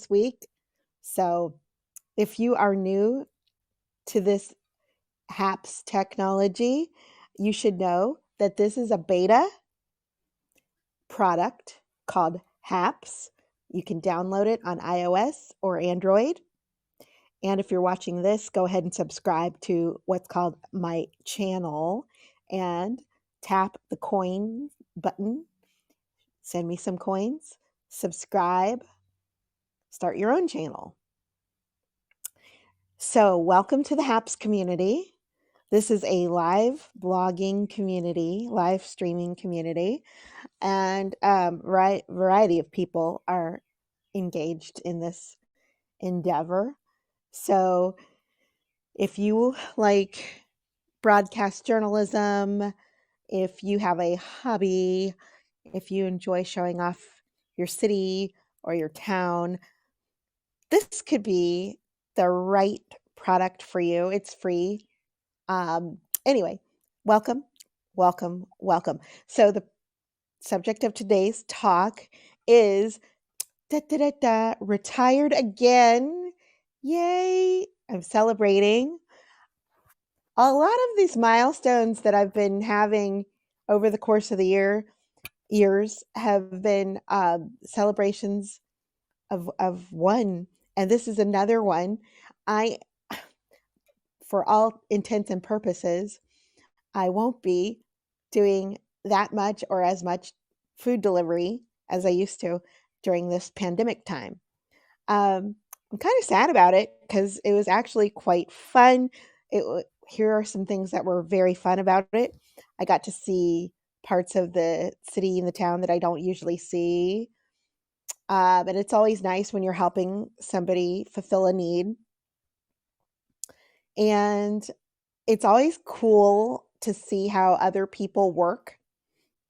this week. So if you are new to this HAPS technology, you should know that this is a beta product called HAPS. You can download it on iOS or Android. And if you're watching this, go ahead and subscribe to what's called my channel and tap the coin button. Send me some coins, subscribe, start your own channel. So, welcome to the HAPS community. This is a live blogging community, live streaming community, and variety of people are engaged in this endeavor. So, if you like broadcast journalism, if you have a hobby, if you enjoy showing off your city or your town, this could be the right product for you. It's free. Anyway, welcome, welcome, welcome. So, the subject of today's talk is retired again. Yay! I'm celebrating. A lot of these milestones that I've been having over the course of the years have been celebrations of one, and this is another one. I, for all intents and purposes, I won't be doing that much or as much food delivery as I used to during this pandemic time. I'm kind of sad about it because it was actually quite fun. Here are some things that were very fun about it. I got to see parts of the city and the town that I don't usually see. And it's always nice when you're helping somebody fulfill a need. And it's always cool to see how other people work.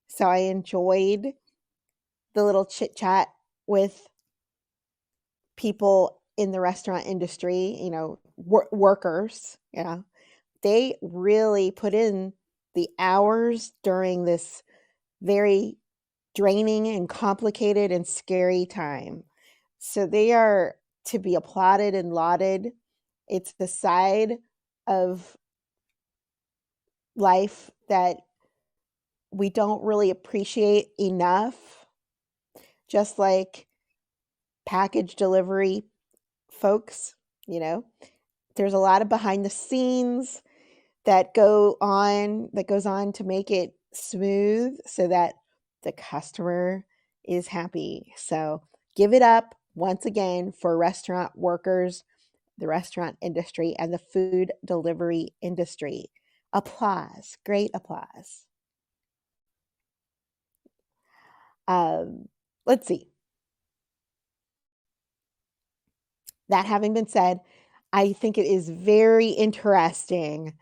So I enjoyed the little chit chat with people in the restaurant industry, workers, they really put in the hours during this very draining and complicated and scary time. So they are to be applauded and lauded. It's the side of life that we don't really appreciate enough, just like package delivery folks, there's a lot of behind the scenes that goes on to make it smooth so that the customer is happy. So give it up once again for restaurant workers, the restaurant industry, and the food delivery industry. Applause, great applause. Let's see. That having been said, I think it is very interesting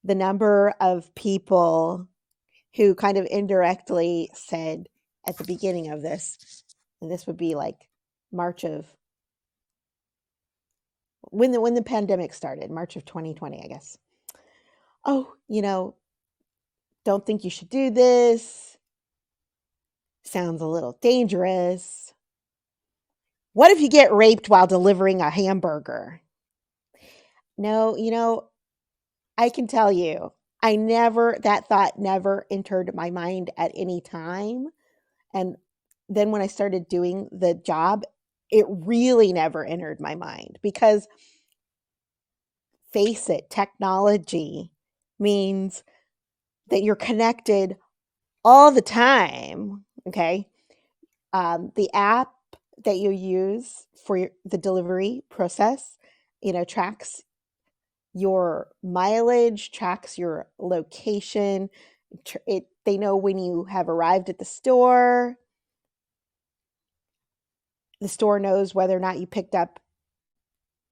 the number of people who kind of indirectly said at the beginning of this, and this would be like March of when the pandemic started, March of 2020, I guess. Oh, don't think you should do this. Sounds a little dangerous. What if you get raped while delivering a hamburger? No, I can tell you, that thought never entered my mind at any time. And then when I started doing the job, it really never entered my mind because face it, technology means that you're connected all the time. Okay. The app that you use for the delivery process, tracks your mileage, tracks your location. They know when you have arrived at the store. The store knows whether or not you picked up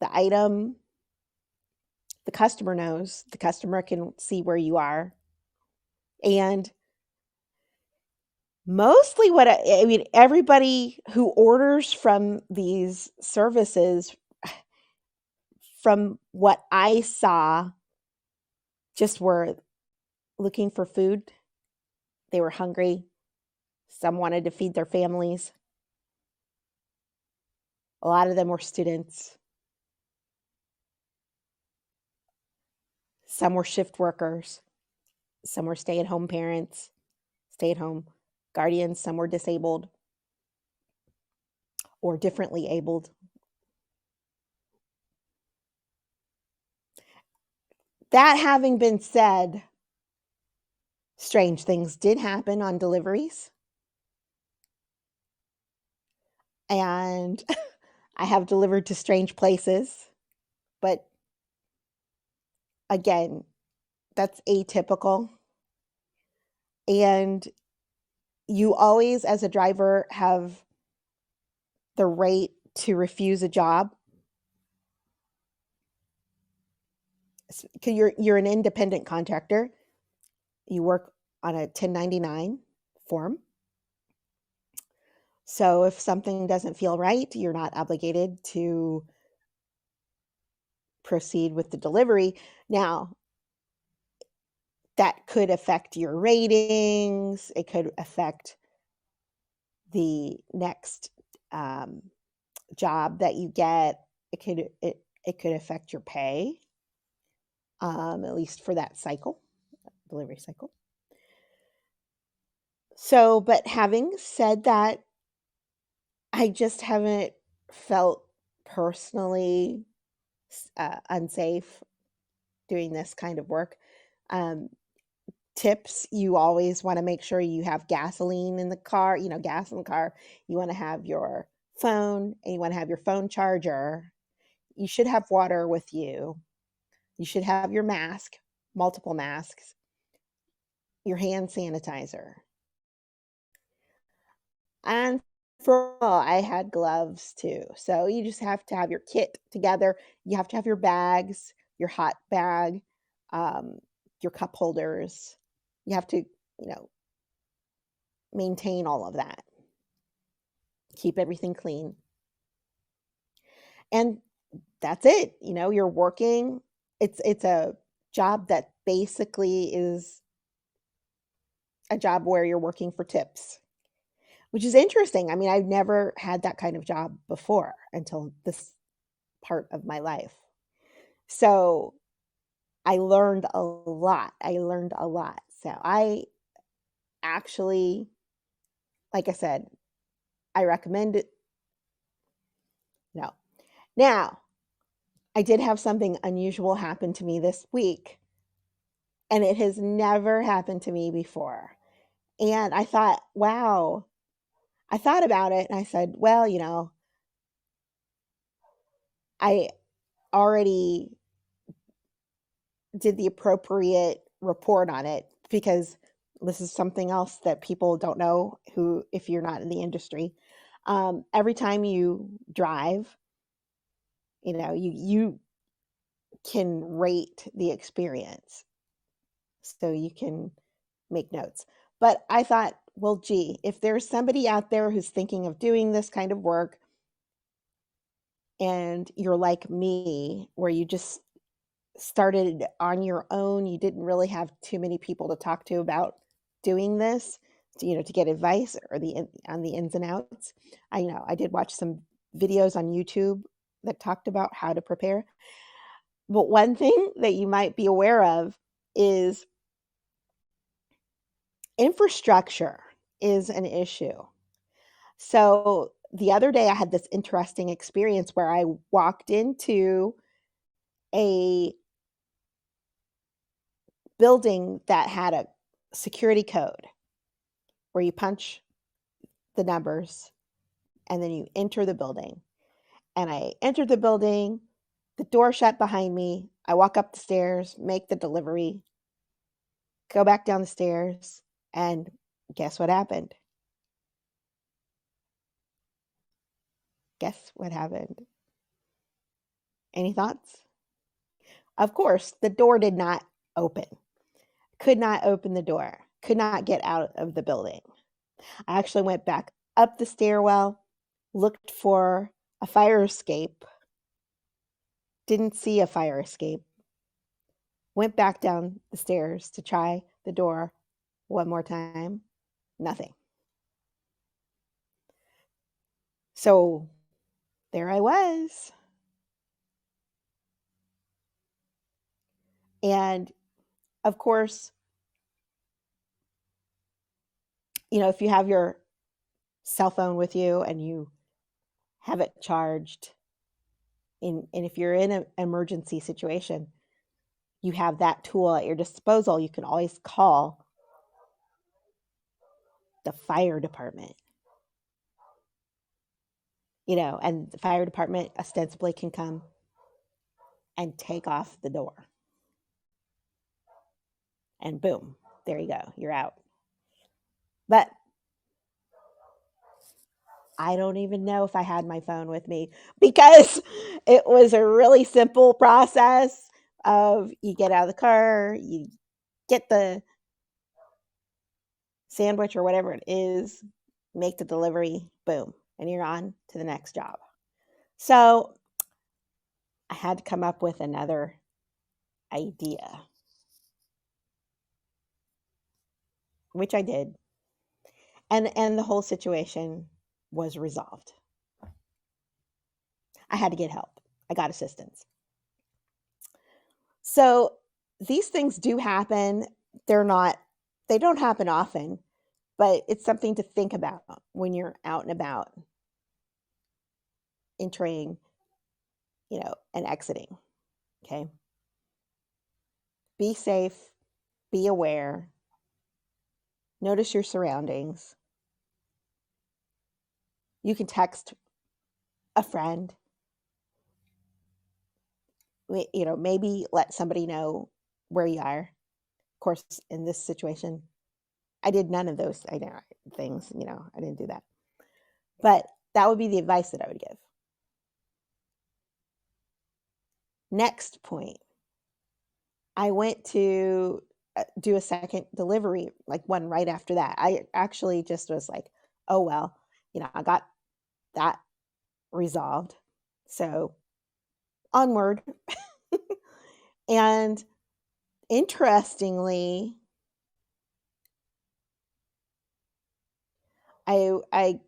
the item. The customer knows. The customer can see where you are. And mostly I mean, everybody who orders from these services, from what I saw, just were looking for food. They were hungry. Some wanted to feed their families. A lot of them were students. Some were shift workers. Some were stay-at-home parents, stay-at-home guardians. Some were disabled or differently abled. That having been said, strange things did happen on deliveries. And I have delivered to strange places, but again, that's atypical. And you always, as a driver, have the right to refuse a job. You're an independent contractor. You work on a 1099 form. So if something doesn't feel right, you're not obligated to proceed with the delivery. Now, that could affect your ratings. It could affect the next job that you get. It could affect your pay, at least for that cycle, delivery cycle. So, but having said that, I just haven't felt personally unsafe doing this kind of work. Tips, you always want to make sure you have gasoline in the car, gas in the car. You want to have your phone, and you want to have your phone charger. You should have water with you. You should have your mask, multiple masks, your hand sanitizer. And for all, I had gloves too. So you just have to have your kit together. You have to have your bags, your hot bag, your cup holders. You have to, maintain all of that. Keep everything clean. And that's it. You're working. It's a job that basically is a job where you're working for tips, which is interesting. I mean, I've never had that kind of job before until this part of my life. So I learned a lot. So I actually, like I said, I recommend it. No. Now, I did have something unusual happen to me this week, and it has never happened to me before. And I thought, wow. I thought about it and I said, well, I already did the appropriate report on it, because this is something else that people don't know who, if you're not in the industry. Every time you drive, you can rate the experience, so you can make notes. But I thought, well, gee, if there's somebody out there who's thinking of doing this kind of work, and you're like me, where you just started on your own, you didn't really have too many people to talk to about doing this, to get advice or on the ins and outs. I did watch some videos on YouTube that talked about how to prepare. But one thing that you might be aware of is infrastructure is an issue. So the other day I had this interesting experience where I walked into a building that had a security code where you punch the numbers and then you enter the building. And I entered the building, the door shut behind me. I walk up the stairs, make the delivery, go back down the stairs, and guess what happened? Guess what happened? Any thoughts? Of course, the door did not open. Could not open the door. Could not get out of the building. I actually went back up the stairwell, looked for a fire escape, didn't see a fire escape, went back down the stairs to try the door one more time. Nothing. So there I was. And of course, if you have your cell phone with you and you have it charged, and if you're in an emergency situation, you have that tool at your disposal. You can always call the fire department, and the fire department ostensibly can come and take off the door. And boom, there you go, you're out. But I don't even know if I had my phone with me, because it was a really simple process of, you get out of the car, you get the sandwich or whatever it is, make the delivery, boom, and you're on to the next job. So I had to come up with another idea, which I did. And the whole situation was resolved. I had to get help. I got assistance. So these things do happen. They don't happen often, but it's something to think about when you're out and about, entering, and exiting. Okay. Be safe, be aware, notice your surroundings. You can text a friend, maybe let somebody know where you are. Of course, in this situation, I did none of those things. I didn't do that. But that would be the advice that I would give. Next point, I went to do a second delivery, like one right after that. I actually just was like, oh, well, I got that resolved. So onward. And interestingly, I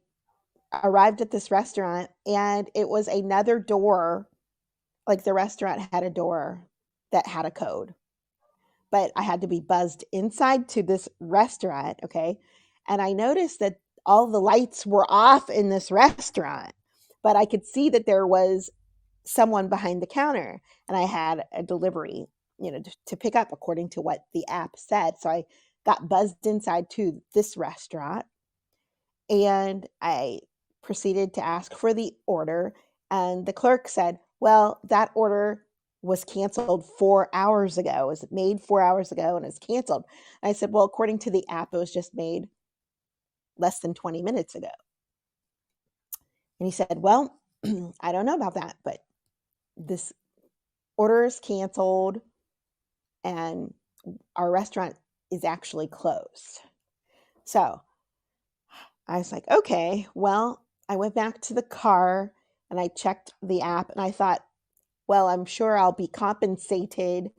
arrived at this restaurant, and it was another door. Like, the restaurant had a door that had a code, but I had to be buzzed inside to this restaurant. Okay. And I noticed that all the lights were off in this restaurant, but I could see that there was someone behind the counter, and I had a delivery, to pick up according to what the app said. So I got buzzed inside to this restaurant, and I proceeded to ask for the order. And the clerk said, well, that order was canceled 4 hours ago. It was made 4 hours ago and it's canceled. And I said, well, according to the app, it was just made less than 20 minutes ago. And he said, well, I don't know about that, but this order is canceled and our restaurant is actually closed. So I was like, okay, well, I went back to the car and I checked the app, and I thought, well, I'm sure I'll be compensated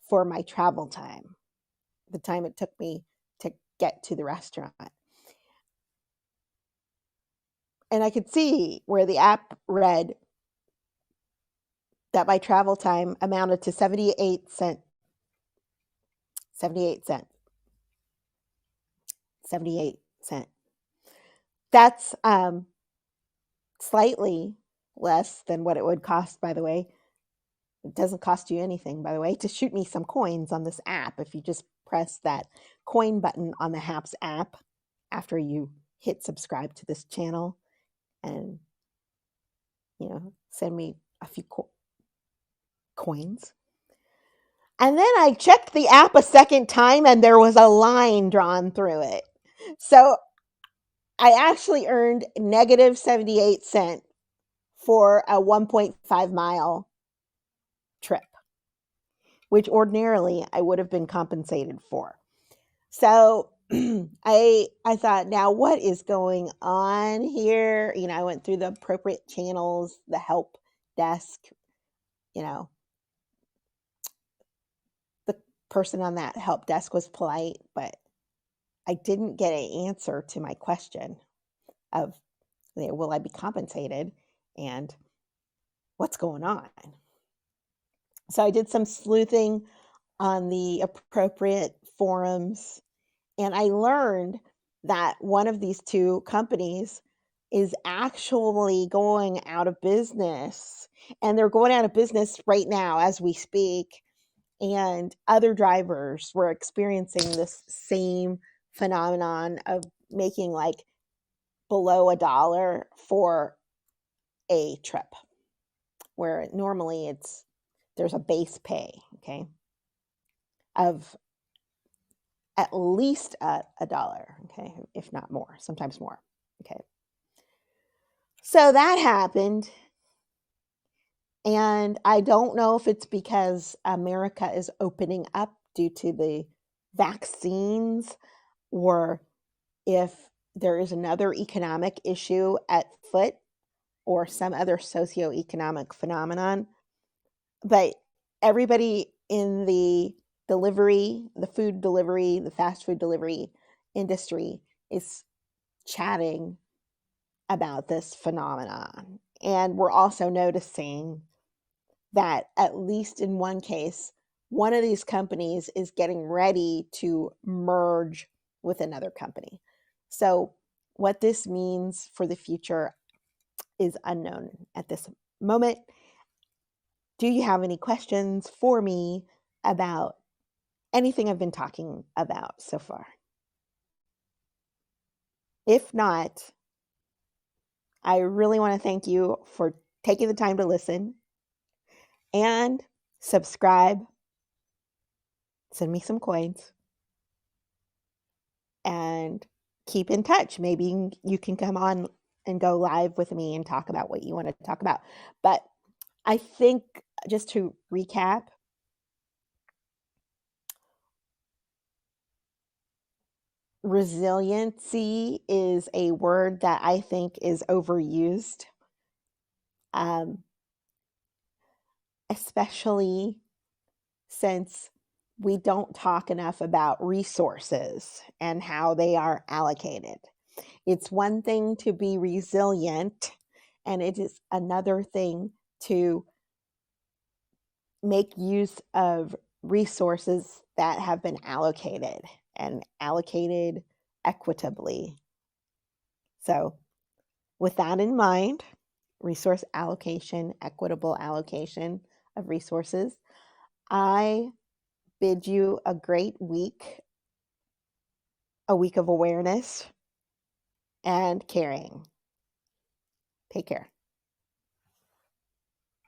for my travel time, the time it took me to get to the restaurant. And I could see where the app read that my travel time amounted to 78 cents. 78 cents. 78 cents. That's slightly less than what it would cost, by the way. It doesn't cost you anything, by the way, to shoot me some coins on this app. If you just press that coin button on the HAPS app after you hit subscribe to this channel, and send me a few coins. And then I checked the app a second time, and there was a line drawn through it. So I actually earned negative 78 cents for a 1.5 mile trip, which ordinarily I would have been compensated for. So I thought, now what is going on here? I went through the appropriate channels, the help desk, the person on that help desk was polite, but I didn't get an answer to my question of, will I be compensated? And what's going on. So I did some sleuthing on the appropriate forums, and I learned that one of these two companies is actually going out of business. And they're going out of business right now as we speak. And other drivers were experiencing this same phenomenon of making like below $1 for a trip, where normally there's a base pay, okay, of at least a dollar, okay, if not more, sometimes more, okay. So that happened, and I don't know if it's because America is opening up due to the vaccines, or if there is another economic issue at foot, or some other socioeconomic phenomenon. But everybody in the delivery, the food delivery, the fast food delivery industry is chatting about this phenomenon. And we're also noticing that, at least in one case, one of these companies is getting ready to merge with another company. So, what this means for the future is unknown at this moment. Do you have any questions for me about anything I've been talking about so far? If not, I really want to thank you for taking the time to listen, and subscribe, send me some coins, and keep in touch. Maybe you can come on and go live with me and talk about what you want to talk about. But I think, just to recap, resiliency is a word that I think is overused, especially since we don't talk enough about resources and how they are allocated. It's one thing to be resilient, and it is another thing to make use of resources that have been allocated, and allocated equitably. So, with that in mind, resource allocation, equitable allocation of resources, I bid you a great week, a week of awareness and caring. Take care.